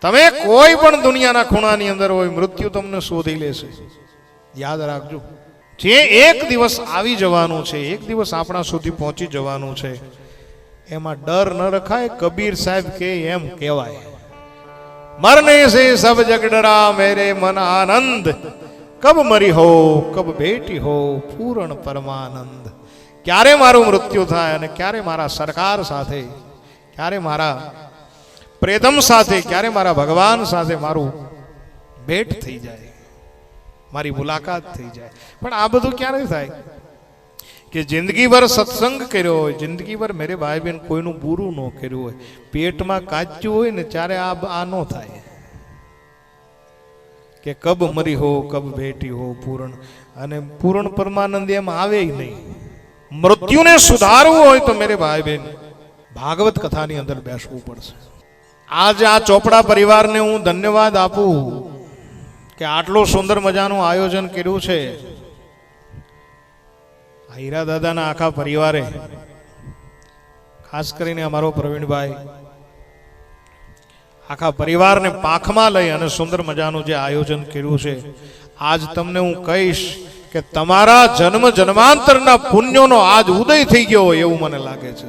તમે કોઈ પણ દુનિયાના ખૂણાની અંદર હોય, મૃત્યુ તમને શોધી લેશે. યાદ રાખજો, જે એક દિવસ આવી જવાનું છે, એક દિવસ આપણા સુધી પહોંચી જવાનું છે, એમાં ડર ન રખાય. કબીર સાહેબ કે એમ કહેવાય, મરને સે સબ જગ ડરા મેરે મન આનંદ, કબ મરી હો કબ બેટી હો પૂર્ણ પરમાનંદ. ક્યારે મારું મૃત્યુ થાય અને ક્યારે મારા સરકાર સાથે, ક્યારે મારા પ્રેતમ સાથે, ક્યારે મારા ભગવાન સાથે મારું ભેટ થઈ જાય, મારી મુલાકાત થઈ જાય. પણ આ બધું ક્યારે થાય કે જિંદગીભર સત્સંગ કર્યો હોય, જિંદગીભર મેરે ભાઈ બહેન કોઈનું બુરું ન કર્યું હોય, પેટમાં કાચ્યું હોય ને ત્યારે આ ન થાય કે કબ મરી હો કબ બેટી હો પૂર્ણ. અને પૂર્ણ પરમાનંદ એમ આવે નહીં. મૃત્યુને સુધારવું હોય તો મેરે ભાઈ બહેન ભાગવત કથાની અંદર બેસવું પડશે. આજ આ ચોપડા પરિવારને હું ધન્યવાદ આપું કે આટલું સુંદર મજાનું આયોજન કર્યું છે. હીરા દાદાના આખા પરિવારે, ખાસ કરીને અમારો પ્રવીણભાઈ, આખા પરિવારને પાંખમાં લઈ અને સુંદર મજાનું જે આયોજન કર્યું છે. આજ તમને હું કહીશ કે તમારા જન્મ જન્માંતરના પુણ્યોનો આજ ઉદય થઈ ગયો એવું મને લાગે છે.